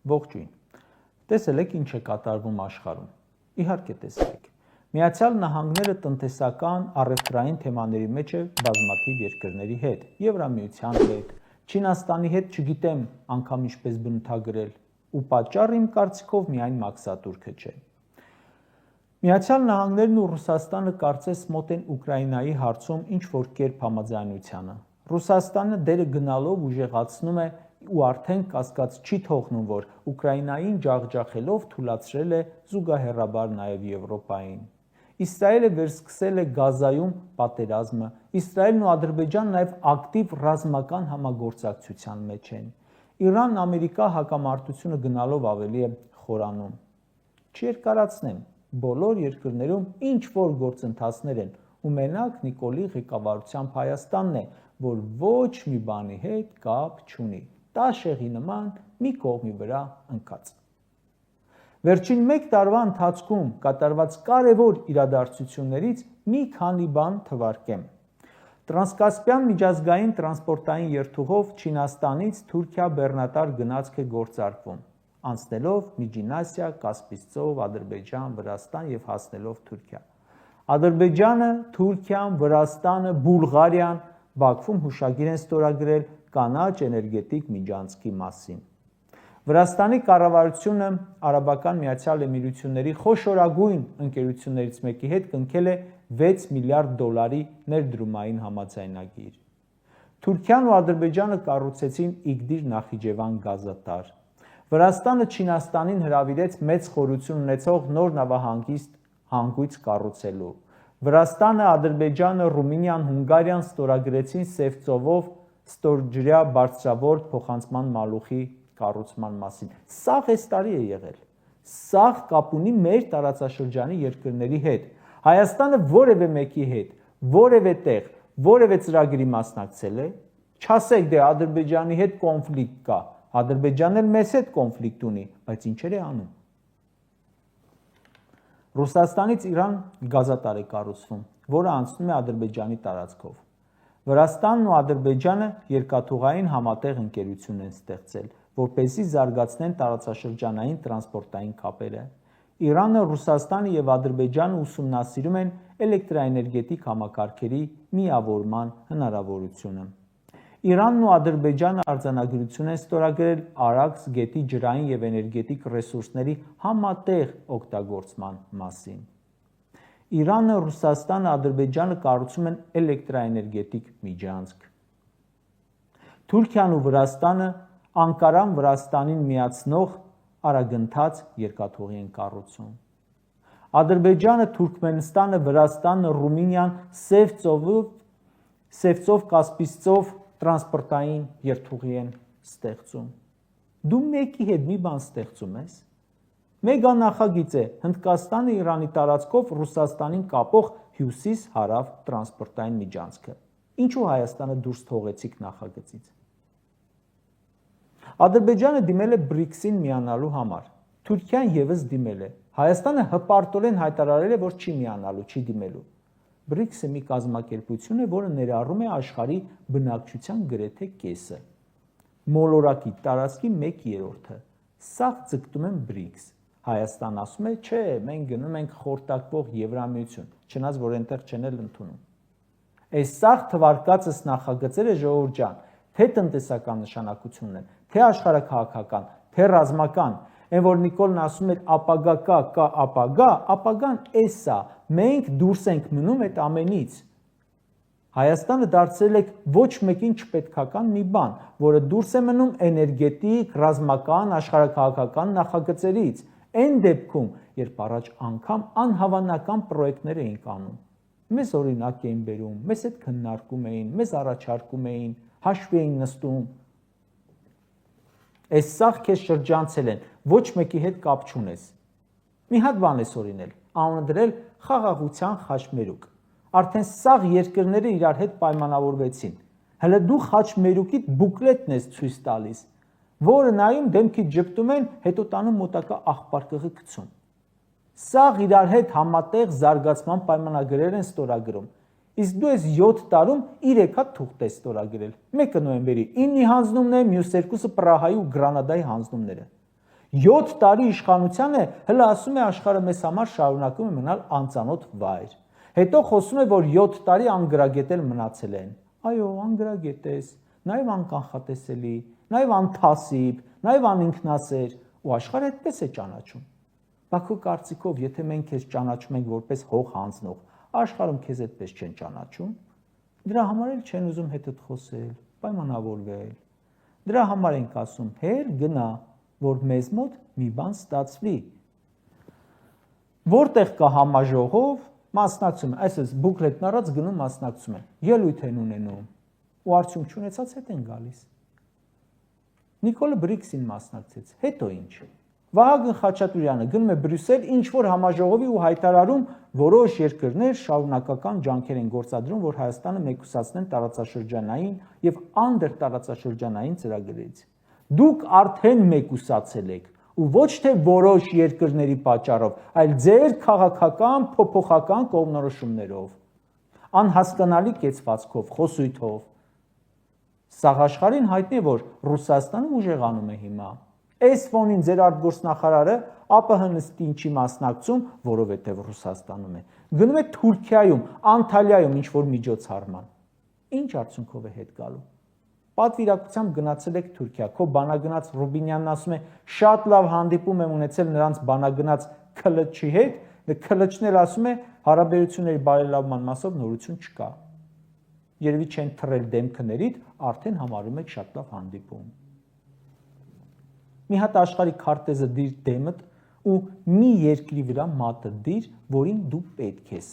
Ողջույն։ Տեսել եք ինչ է կատարվում աշխարհում։ Իհարկե տեսել եք։ Միացյալ Նահանգները տնտեսական առևտրային թեմաների մեջ է բազմաթիվ երկրների հետ, Եվրամիության հետ, Չինաստանի հետ չգիտեմ անգամ ինչպես բնութագրել, ու պատճառը իմ կարծիքով միայն մաքսատուրքը չէ։ Միացյալ Նահանգներն ու Ռուսաստանը կարծես մոտ են Ուկրաինայի հարցում ինչ-որ կերպ համաձայնությանը։ Ռուսաստանը դերը գնալով ուժեղացնում է ու արդեն կասկած չի թողնում, որ Ուկրաինային ջախջախելով թուլացրել է զուգահեռաբար նաև Եվրոպային։ Իսրայելը վերսկսել է Գազայում պատերազմը, Իսրայելն ու Ադրբեջանը նաև ակտիվ ռազմական համագործակցության մեջ են։ Իրան-Ամերիկա հակամարտությունը գնալով ավելի է խորանում։ Չերկարացնեմ, բոլոր երկրներում ինչ-որ գործընթացներ են, ու մենակ Նիկոլի ղեկավարությամբ Հայաստանն է, որ ոչ մի բանի հետ կապ չունի, տաշեղի նման մի կողմի վրա ընկած։ Վերջին մեկ տարվա ընթացքում կատարված կարևոր իրադարձություններից մի քանի բան թվարկեմ։ Տրանսկասպյան միջազգային տրանսպորտային երթուղով Չինաստանից Թուրքիա բեռնատար գնացք է գործարկվում, անցնելով Միջին Ասիա, Կասպից ծով, Ադրբեջան, Վրաստան եւ հասնելով Թուրքիա։ Ադրբեջանը, Թուրքիան, Վրաստանը, Բուլղարիան Բաքվում հուշագիր են ստորագրել կանաչ էներգետիկ միջանցքի մասին։ Վրաստանի կառավարությունը Արաբական Միացյալ Էմիրությունների խոշորագույն ընկերություններից մեկի հետ կնքել է $6 միլիարդ ներդրումային համաձայնագիր։ Թուրքիան ու Ադրբեջանը կառուցեցին Իգդիր Նախիջևան գազատար։ Վրաստանը Չինաստանին հրավիրեց մեծ խորություն ունեցող նոր նավահանգիստ հանգույց կառուցելու։ Վրաստանը, Ադրբեջանը, Ռումինիան, Հունգարիան ստորագրեցին Սև ծովով ստորջրյա բարձրավորդ փոխանցման մալուխի կառուցման մասին։ Սաղ այս տարի է եղել։ Սաղ կապ ունի մեր տարածաշրջանի երկրների հետ։ Հայաստանը որևէ մեկի հետ, որևէ տեղ, որևէ ծրագրի մասնակցել է, չասեք դե Ադրբեջանի հետ կոնֆլիկտ կա, Ադրբեջանն էլ մեզ հետ կոնֆլիկտ ունի, բայց ինչեր է անում։ Ռուսաստանից Իրան գազատար է կառուցվում, որը անցնում է Ադրբեջանի տարածքով։ Վրաստանն ու Ադրբեջանը երկաթուղային համատեղ ընկերություն են ստեղծել, որպեսզի զարգացնեն տարածաշրջանային տրանսպորտային կապերը։ Իրանը, Ռուսաստանը եւ Ադրբեջանը ուսումնասիրում են էլեկտրաէներգետիկ համակարգերի միավորման հնարավորությունը։ Իրանն ու Ադրբեջանը արձանագրություն են ստորագրել Արաքս գետի ջրային եւ էներգետիկ ռեսուրսների համատեղ օգտագործման մասին։ Իրանը, Ռուսաստանը, Ադրբեջանը կառուցում են էլեկտրաէներգետիկ միջանցք։ Թուրքիան ու Վրաստանը Անկարան Վրաստանին միացնող արագընթաց երկաթուղի են կառուցում։ Ադրբեջանը, Թուրքմենստանը, Վրաստանը, Ռումինիան Սև ծով, Կասպից ծով տրանսպորտային երթուղի են ստեղծում։ Դու մեկի հետ մի բան ստեղծում ես։ Մեգա նախագիծ է Հնդկաստանը Իրանի տարածքով Ռուսաստանին կապող հյուսիս-հարավ տրանսպորտային միջանցքը։ Ինչու Հայաստանը դուրս թողեցիք նախագծից։ Ադրբեջանը դիմել է BRICS-ին միանալու համար։ Թուրքիան եւս դիմել է։ Հայաստանը հպարտորեն հայտարարել է, որ չի միանալու, չի դիմելու։ BRICS-ը մի կազմակերպություն է, որը ներառում է աշխարհի բնակչության գրեթե կեսը։ Մոլորակի տարածքի 1/3-ը։ Սաղ ձգտում են BRICS։ Հայաստան ասում է, չէ, մենք գնում ենք խորտակվող Եվրամիություն, չնայած որ այնտեղ չեն էլ ընդունում։ Այս սաղ թվարկածս նախագծերը ժողովուրդ ջան, թե տնտեսական նշանակություն ունեն, թե աշխարհաքաղաքական, թե ռազմական, այն որ Նիկոլն ասում էր ապագա կա ապագա, ապագան էս է, մենք դուրս ենք մնում այդ ամենից։ Հայաստանը դարձրել եք ոչ մեկին չպետքական մի բան, որը դուրս է մնում էներգետիկ, ռազմական, աշխարհաքաղաքական նախագծերից։ Այն դեպքում, երբ առաջ անգամ անհավանական պրոյեկտներ էինք անում։ Մեզ օրինակ էին բերում, մեզ հետ քննարկում էին, մեզ առաջարկում էին, հաշվի էին նստում։ Այս սաղ քեզ շրջանցել են, ոչ մեկի հետ կապ չունես։ Մի հատ բան ես օրինել, անունը դրել խաղաղության խաչմերուկ։ Արդեն սաղ երկրները իրար հետ պայմանավորվեցին։ Հələ դու խաչմերուկիդ բուկլետն ես ցույց տալիս, որը նայում դեմքիդ ջպտում են, հետո տանում մոտակա աղբարկղը գցում։ Սաղ իրար հետ համատեղ զարգացման պայմանագրեր են ստորագրում։ Իսկ դու ես 7 տարում 3 հատ թուղթ ես ստորագրել։ Մեկը նոյեմբերի 9-ի հանձնումն է, մյուս երկուսը Պրահայի ու Գրանադայի հանձնումները։ 7 տարի իշխանության է, հələ ասում է աշխարհը մեզ համար շարունակում է մնալ անծանոթ վայր։ Հետո խոսում է, որ 7 տարի անգրագետել մնացել են։ Այո, անգրագետես, նաև անկանխատեսելի, նաև անթասիբ, նաև անինքնասեր, ու աշխարհը այդպես է ճանաչում։ Բայց քո կարծիքով, եթե մենք քեզ ճանաչում ենք որպես հող հանձնող, աշխարհում քեզ այդպես չեն ճանաչում։ Դրա համար էլ չեն ուզում հետդ խոսել, պայմանավորվել։ Դրա համար ենք ասում, հեր գնա, որ մեզ մոտ մի բան ստացվի։ Որտեղ կա համաժողով, մասնակցում են, այսպես բուկլետն առած գնում մասնակցում են, ելույթ են ունենում, ու արդյունք չունեցած հետ են գալիս։ Նիկոլը BRICS-ին մասնակցեց, հետո ինչ։ Վահագն Խաչատուրյանը գնում է Բրյուսել, ինչ որ համաժողովի ու հայտարարում, որոշ երկրներ շարունակական ջանքեր են գործադրում, որ Հայաստանը մեկուսացնեն տարածաշրջանային եւ անդրտարածաշրջանային ծրագրերից։ Դուք արդեն մեկուսացել եք, ու ոչ թե որոշ երկրների պատճառով, այլ ձեր քաղաքական փոփոխական կողմնորոշումներով, անհասկանալի կեցվածքով, խոսույթով։ Սաղ աշխարհին հայտնի է, որ Ռուսաստանը ուժեղանում է հիմա։ Այս ֆոնին ձեր արտգործնախարարը ԱՊՀ նիստին չի մասնակցում, որովհետև Ռուսաստանում է։ Գնում է Թուրքիայում, Անտալիայում ինչ-որ միջոցառման։ Ինչ արդյունքով է հետ գալու։ Պատվիրակությամբ գնացել եք Թուրքիա, քո բանագնաց Ռուբինյանն ասում է, շատ լավ հանդիպում եմ ունեցել նրանց բանագնաց ՔԼՉ-ի հետ, ՔԼՉ-ն էլ ասում է, հարաբերությունների բարելավման մասով նորություն չկա։ Երևի չեն թռել դեմքներիդ, արդեն համարում եք շատ լավ հանդիպում։ Մի հատ աշխարհի քարտեզը դիր դեմդ ու մի երկրի վրա մատը դիր, որին դու պետք ես։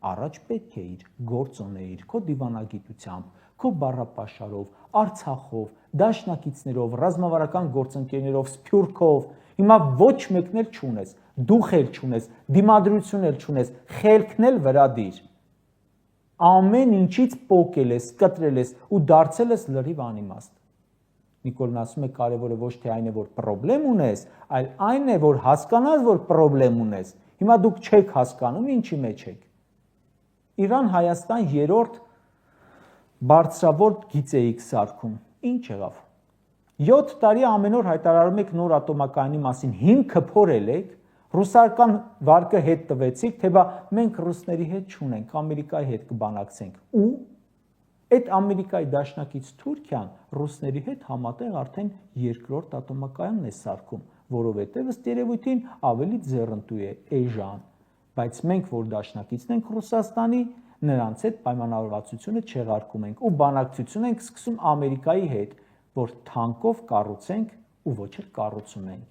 Առաջ պետք է իր գործոնեիր, քո դիվանագիտությամբ, քո բառապաշարով, Արցախով, դաշնակիցներով, ռազմավարական գործընկերներով, Սփյուռքով, հիմա ոչ մեկն էլ չունես, դուխ էլ չունես, դիմադրություն էլ չունես, խելքն էլ վրա դիր։ Ամեն ինչից պոկել ես, կտրել ես ու դարձել ես լրիվ անիմաստ։ Նիկոլն ասում է, կարևորը ոչ թե այն է, որ պրոբլեմ ունես, այլ այն է, որ հասկանաս, որ պրոբլեմ ունես։ Հիմա դուք չեք հասկանում, ինչի մեջ եք։ Իրան-Հայաստան երրորդ բարձրավոր գիծեիք սարքում։ Ինչ եղավ։ 7 տարի ամեն օր հայտարարում եք նոր ատոմակայանի մասին, հիմքը փորել եք, ռուսական վարկը հետ տվեցիք, թե բա մենք ռուսների հետ չունենք, Ամերիկայի հետ կբանակցենք։ Ու այդ Ամերիկայի դաշնակից Թուրքիան ռուսների հետ համատեղ արդեն երկրորդ ատոմակայանն է սարքում, որովհետև ըստ երևույթին ավելի ձեռնտու է էժան, բայց մենք որ դաշնակիցն ենք Ռուսաստանի, նրանց հետ պայմանավորվածությունը չեղարկում ենք ու բանակցություն ենք սկսում Ամերիկայի հետ, որ թանկով կառուցենք ու ոչ էլ կառուցում ենք։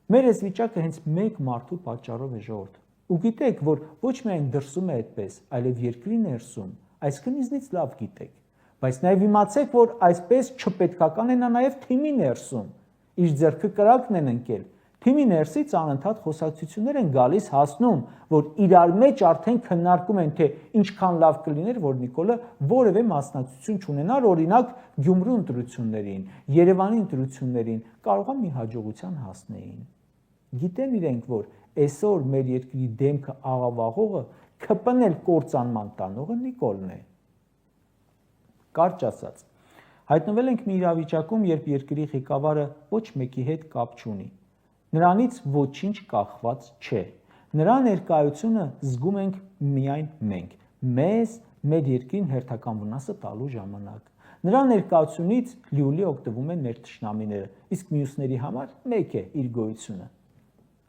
Մեր այս վիճակը հենց մեկ մարդու պատճառով է ժողովուրդ։ Ու գիտեք, որ ոչ միայն դրսում է այդպես, այլև երկրի ներսում, այսինքն ինձնից լավ գիտեք, բայց նաև իմացեք, որ այսպես չպետքական է նա նաև թիմի ներսում, իր ձեռքը կրակն են ընկել, թիմի ներսից անընդհատ խոսակցություններ են գալիս հասնում, որ իրար մեջ արդեն քննարկում են, թե ինչքան լավ կլիներ, որ Նիկոլը որևէ մասնակցություն չունենար, օրինակ Գյումրու ընտրություններին, Երևանի ընտրություններին, կարող է մի հաջողության հասնեին։ Գիտեն իրենք, որ այսօր մեր երկրի դեմքը աղավաղողը կպնել կործանման տանողը Նիկոլն է։ Կարճ ասած, հայտնվել ենք մի իրավիճակում, երբ երկրի ղեկավարը ոչ մեկի հետ կապ չունի։ Նրանից ոչինչ կախված չէ։ Նրա ներկայությունը զգում ենք միայն մենք, մեզ, մեր երկրին հերթական վնասը տալու ժամանակ։ Նրա ներկայությունից լիուլի օգտվում են ներթշնամիները, իսկ մյուսների համար մեկ է իր գոյությունը։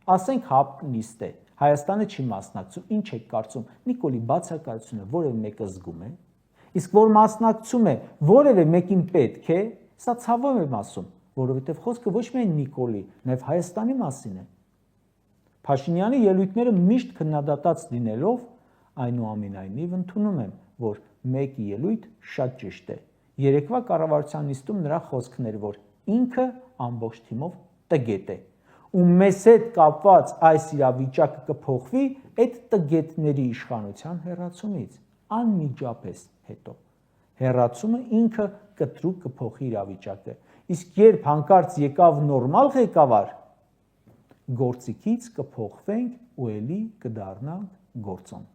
Ասենք ՀԱՊ նիստ է, Հայաստանը չի մասնակցում, ինչ եք կարծում, Նիկոլի բացակայությունը որևէ մեկը զգում է։ Իսկ որ մասնակցում է, որևէ մեկին պետք է, սա ցավով եմ ասում, որովհետև խոսքը ոչ միայն Նիկոլի, նաև Հայաստանի մասին է։ Փաշինյանի ելույթները միշտ քննադատած լինելով, այնուամենայնիվ ընդունում եմ, որ մեկի ելույթ շատ ճիշտ է։ Երեկվա կառավարության նիստում նրա խոսքն էր, որ ինքը ամբողջ թիմով տգետ է։ Ու մեզ հետ կապված այս իրավիճակը կփոխվի այդ տգետների իշխանության հեռացումից, անմիջապես հետո։ Հեռացումը ինքը կտրուկ կփոխի իրավիճակը, իսկ երբ հանկարծ եկավ նորմալ ղեկավար, գործիքից կփոխվենք ու էլի կդառնանք գործոն։